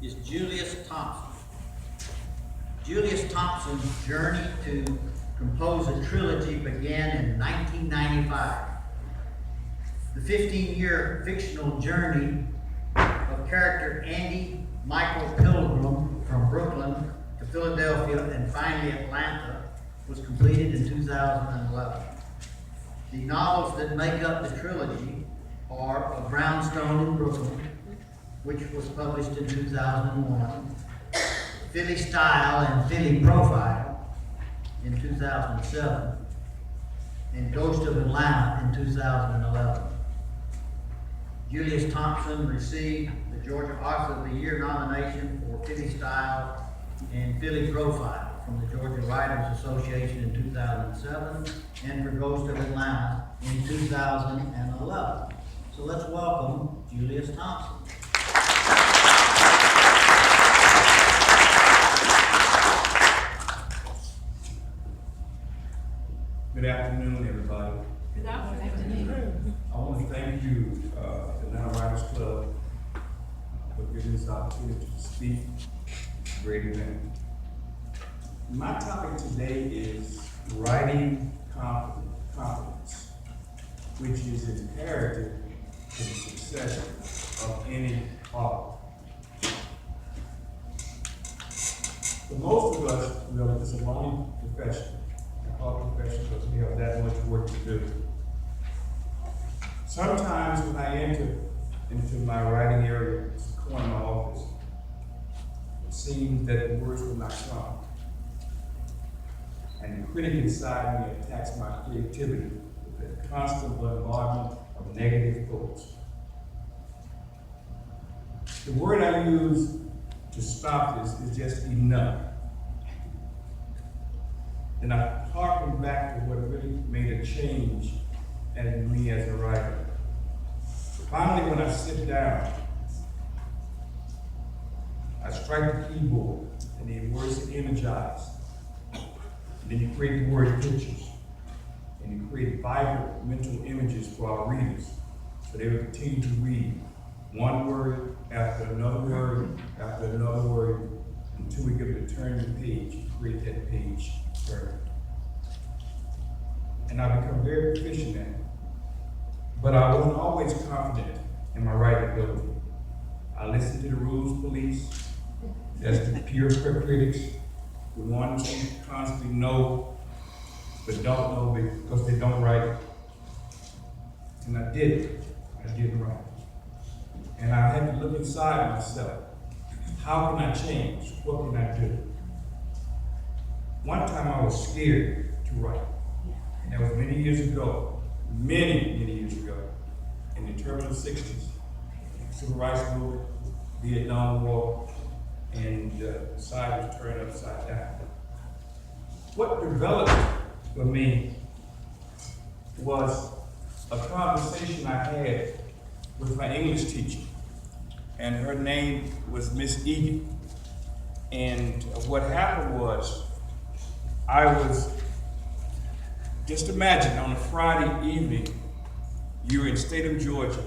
is Julius Thompson. Julius Thompson's journey to compose a trilogy began in 1995. The 15-year fictional journey of character Andy Michael Pilgrim from Brooklyn to Philadelphia and finally Atlanta was completed in 2011. The novels that make up the trilogy are A Brownstone in Brooklyn, which was published in 2001, Philly Style and Philly Profile in 2007, and Ghost of Atlanta in 2011. Julius Thompson received the Georgia Author of the Year nomination for Philly Style and Philly Profile from the Georgia Writers Association in 2007 and for Ghost of Atlanta in 2011. So let's welcome Julius Thompson. Good afternoon, everybody. Good afternoon. I want to thank you, the Atlanta Writers Club, for giving us the opportunity to speak. Great event. My topic today is writing confidence, which is imperative to the success of any author. For most of us, it's a lonely profession. Our profession, because we have that much work to do. Sometimes when I enter into my writing area, it's the corner of my office, it seems that the words will not come. And the critic inside me attacks my creativity with a constant bombardment of negative thoughts. The word I use to stop this is just enough. And I harken back to what really made a change in me as a writer. Finally, when I sit down, I strike the keyboard, and the words are energized. And then you create the word pictures, and you create vibrant mental images for our readers, so they will continue to read one word after another word after another word until we get to turn the page, create that page turn. And I become very proficient at it. But I wasn't always confident in my writing ability. I listened to the rules police, that's the pure critics, the ones who constantly know, but don't know because they don't write. And I didn't write. And I had to look inside myself. How can I change? What can I do? One time I was scared to write. And that was many years ago, many years ago, in the turbulent 60s, Civil Rights Movement, Vietnam War, and society was turned upside down. What developed for me was a conversation I had with my English teacher, and her name was Miss Egan. And what happened was, just imagine on a Friday evening, you're in state of Georgia,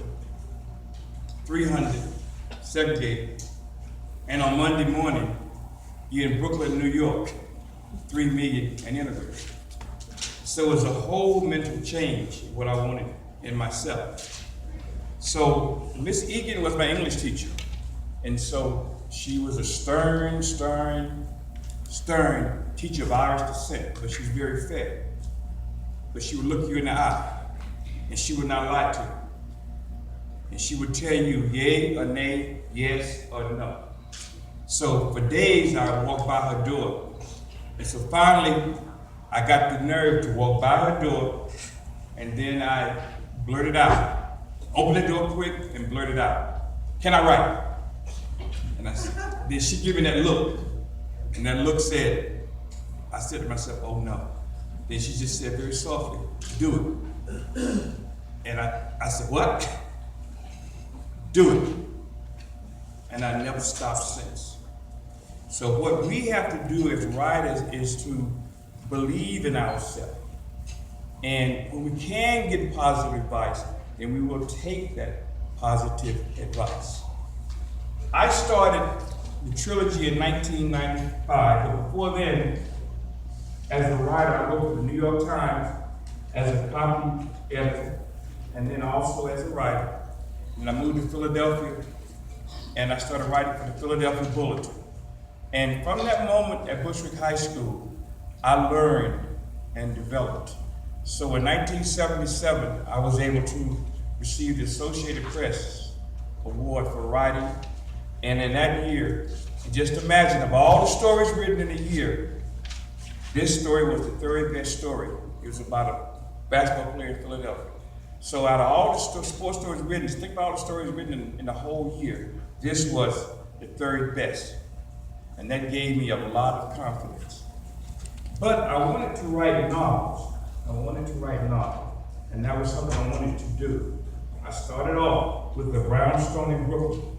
300 segregated, and on Monday morning, you're in Brooklyn, New York, 3 million and integrated. So it's a whole mental change, what I wanted in myself. So Miss Egan was my English teacher, and so she was a stern teacher of Irish descent, but she was very fair. But she would look you in the eye, and she would not lie to you. And she would tell you yay or nay, yes or no. So for days I would walk by her door. And so finally, I got the nerve to walk by her door, and then I blurted out, open the door quick and blurted out, "Can I write?" And I said, then she gave me that look, and that look said, I said to myself, oh no. Then she just said very softly, "Do it." And I said, "What?" "Do it." And I never stopped since. So what we have to do as writers is to believe in ourselves. And when we can get positive advice, then we will take that positive advice. I started the trilogy in 1995, but before then, as a writer, I worked for the New York Times as a copy editor, and then also as a writer. And I moved to Philadelphia, and I started writing for the Philadelphia Bulletin. And from that moment at Bushwick High School, I learned and developed. So in 1977, I was able to receive the Associated Press Award for writing. And in that year, just imagine, of all the stories written in a year, this story was the third best story. It was about a basketball player in Philadelphia. So out of all the sports stories written, just think about all the stories written in the whole year, this was the third best. And that gave me a lot of confidence. But I wanted to write novels. And that was something I wanted to do. I started off with The Brownstone in Brooklyn.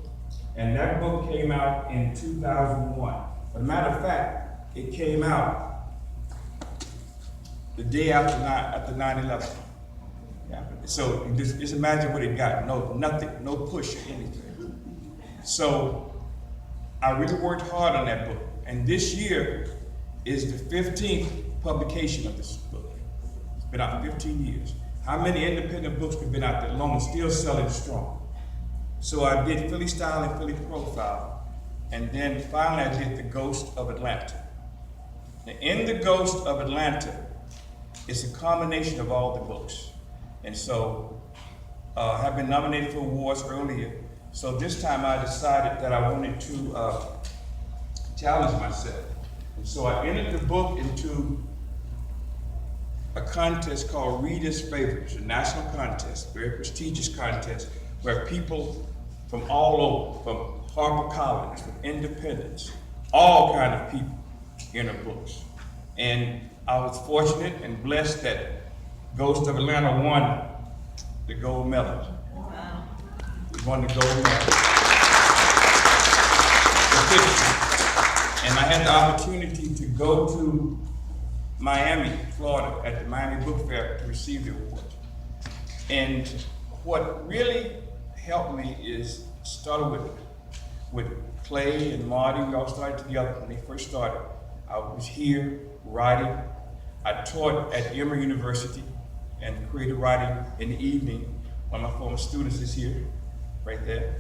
And that book came out in 2001. But a matter of fact, it came out the day after 9/11. Yeah. So just imagine what it got. Nothing, no push or anything. So I really worked hard on that book. And this year is the 15th publication of this book. It's been out 15 years. How many independent books have been out that long and still selling strong? So I did Philly Style and Philly Profile. And then finally I did The Ghost of Atlanta. Now in The Ghost of Atlanta, it's a combination of all the books. And so I have been nominated for awards earlier. So this time I decided that I wanted to challenge myself. And so I entered the book into a contest called Reader's Favorites, a national contest, very prestigious contest, where people from all over, from HarperCollins, from independents, all kind of people enter books. And I was fortunate and blessed that Ghost of Atlanta won the gold medal. Wow. We won the gold medal. And I had the opportunity to go to Miami, Florida, at the Miami Book Fair to receive the award. And what really helped me is started with Clay and Marty. We all started together when they first started. I was here writing. I taught at Emory University and creative writing in the evening. One of my former students is here, right there.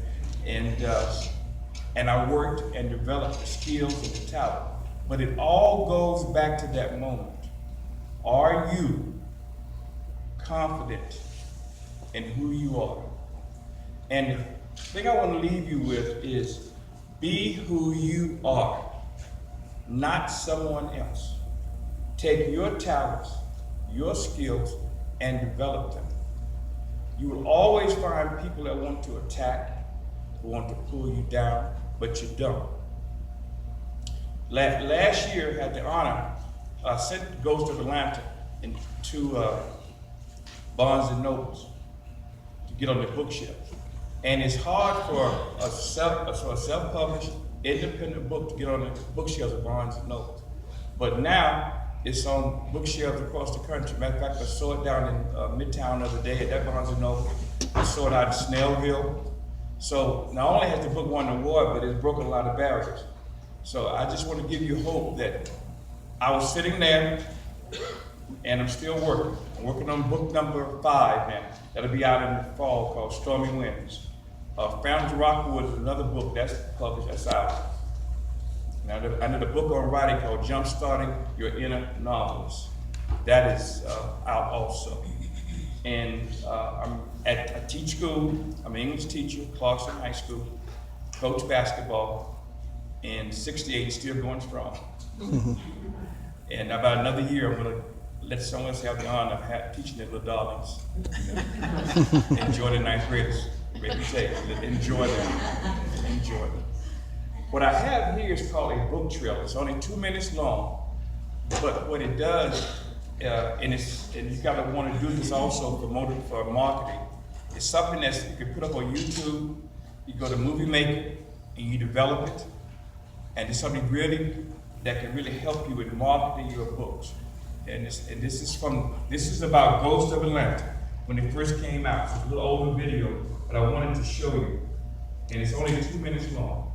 And I worked and developed the skills and the talent. But it all goes back to that moment. Are you confident in who you are? And the thing I want to leave you with is be who you are, not someone else. Take your talents, your skills, and develop them. You will always find people that want to attack, who want to pull you down, but you don't. Last year, I had the honor, I sent Ghost of Atlanta to Barnes and Nobles to get on the bookshelf. And it's hard for a self-published, independent book to get on the bookshelves of Barnes and Nobles. But now, it's on bookshelves across the country. Matter of fact, I saw it down in Midtown the other day at that Barnes and Noble. I saw it out in Snellville. So not only has the book won an award, but it's broken a lot of barriers. So I just want to give you hope that I was sitting there and I'm still working. I'm working on book number 5 now. That'll be out in the fall called Stormy Winds. Fountains of Rockwood is another book that's published, that's out. Now, I did a book on writing called Jumpstarting Your Inner Novelist. That is out also. And I teach school. I'm an English teacher, Clarkson High School, coach basketball, and 68, still going strong. And about another year, I'm gonna let someone else have the honor of teaching the little darlings. Enjoy the 9th graders. Make me say, enjoy them. Enjoy them. What I have here is called a book trailer. It's only 2 minutes long, but what it does, and you gotta want to do this also for marketing. It's something that you can put up on YouTube. You go to Movie Maker and you develop it, and it's something really that can really help you in marketing your books. And this is about Ghost of Atlanta when it first came out. It's a little older video, but I wanted to show you, and it's only 2 minutes long.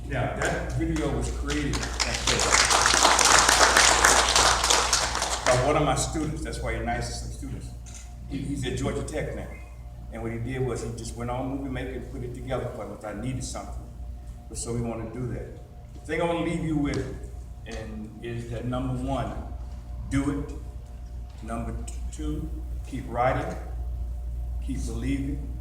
Now, that video was created by one of my students. That's why he's nice to some students. He's at Georgia Tech now. And what he did was he just went on movie making and put it together for me if I needed something. But so we want to do that. The thing I want to leave you with is that number one, do it. Number two, keep writing, keep believing,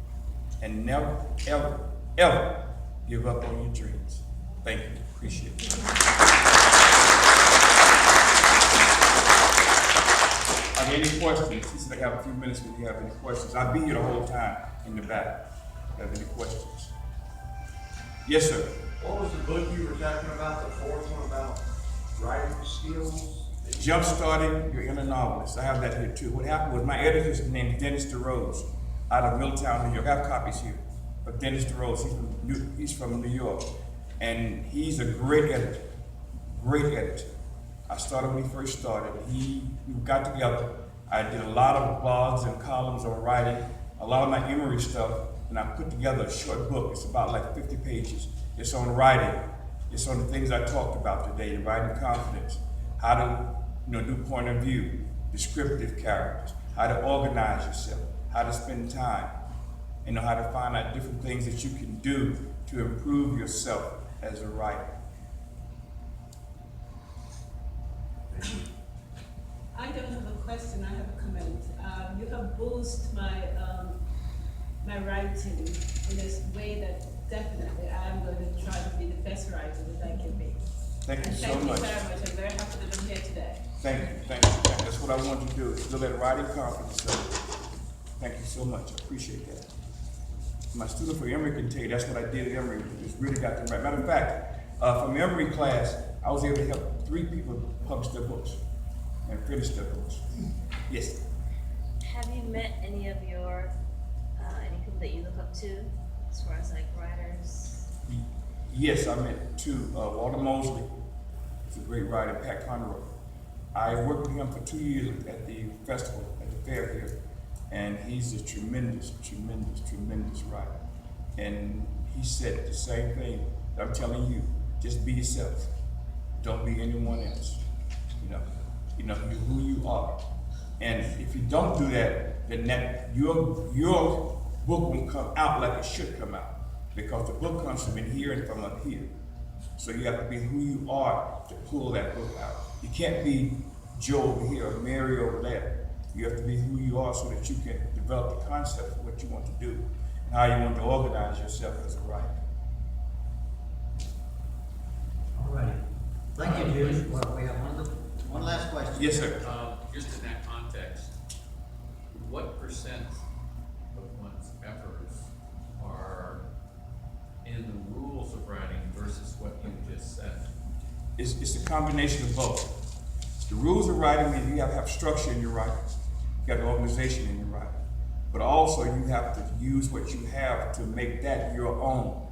and never, ever, ever give up on your dreams. Thank you. Appreciate it. Are there any questions? He said I have a few minutes if you have any questions. I'll be here the whole time in the back. If you have any questions? Yes, sir. What was the book you were talking about, the fourth one about writing skills? Jump starting your inner novelist. I have that here too. What happened was my editor's name is Dennis DeRose out of Middletown, New York. I have copies here of Dennis DeRose. He's from New York. And he's a great editor. Great editor. I started when he first started. We got together. I did a lot of blogs and columns on writing, a lot of my Emory stuff, and I put together a short book. It's about like 50 pages. It's on writing. It's on the things I talked about today, the writing confidence, how to do point of view, descriptive characters, how to organize yourself, how to spend time, how to find out different things that you can do to improve yourself as a writer. I don't have a question, I have a comment. You have boosted my writing in a way that definitely I am going to try to be the best writer that I can be. Thank you And so thank much. you very much. I'm very happy that I'm here today. Thank you. That's what I want to do, is build that writing confidence. So, thank you so much. I appreciate that. My student from Emory can tell you that's what I did at Emory. Just really got them right. Matter of fact, from Emory class, I was able to help 3 people publish their books and finish their books. Yes. Have you met any of your any people that you look up to as far as like writers? Yes, I met 2. Walter Mosley, he's a great writer. Pat Conroy. I worked with him for 2 years at the festival, at the fair here, and he's a tremendous writer. And he said the same thing that I'm telling you: just be yourself. Don't be anyone else. You're who you are. And if you don't do that, then your book won't come out like it should come out, because the book comes from in here and from up here. So you have to be who you are to pull that book out. You can't be Joe over here or Mary over there. You have to be who you are so that you can develop the concept of what you want to do and how you want to organize yourself as a writer. All righty. Thank you, Judy. Well, we have one last question. Yes, sir. Just in that context, what percent of one's efforts are in the rules of writing versus what you just said? It's a combination of both. The rules of writing mean you have to have structure in your writing. You have organization in your writing. But also you have to use what you have to make that your own.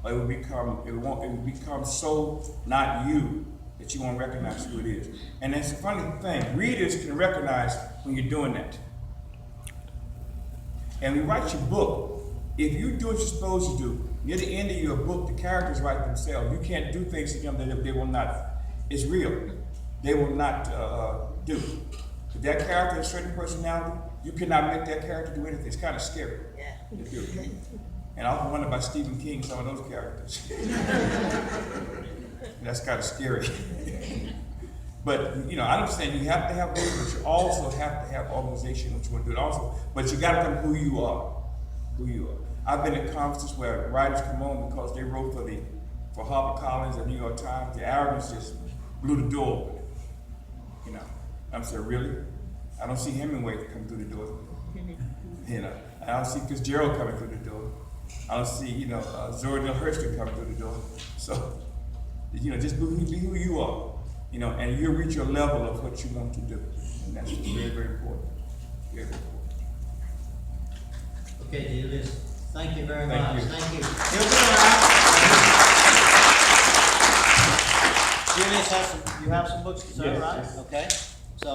It will become so not you that you won't recognize who it is. And that's a funny thing. Readers can recognize when you're doing that. And when you write your book, if you do what you're supposed to do, near the end of your book, the characters write themselves. You can't do things to them that they will not. It's real. They will not do. If that character has a certain personality, you cannot make that character do anything. It's kind of scary to do. And I often wonder about Stephen King, some of those characters. That's kind of scary. But I understand you have to have those, but you also have to have organization, which you want to do it also. But you got to come who you are. Who you are. I've been at conferences where writers come on because they wrote for HarperCollins and New York Times. The arrogance just blew the door open. I'm saying, really? I don't see Hemingway come through the door. I don't see Fitzgerald coming through the door. I don't see, Zora Neale Hurston coming through the door. So, just be who you are, and you'll reach your level of what you want to do. And that's very, very important. Very, very important. Okay, Julius, thank you very much. Thank you. Thank you. You'll be all right. Julius, you have some books to sell, Yes, right? yes. Okay. So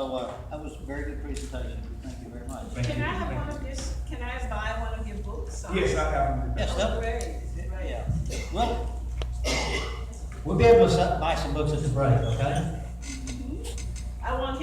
that was a very good presentation. Thank you very much. Thank Can you. I have one of this? Can I buy one of your books? Yes, I have them. Yes, Oh, great. yeah. Well, We'll be able to buy some books at the break, okay? I want him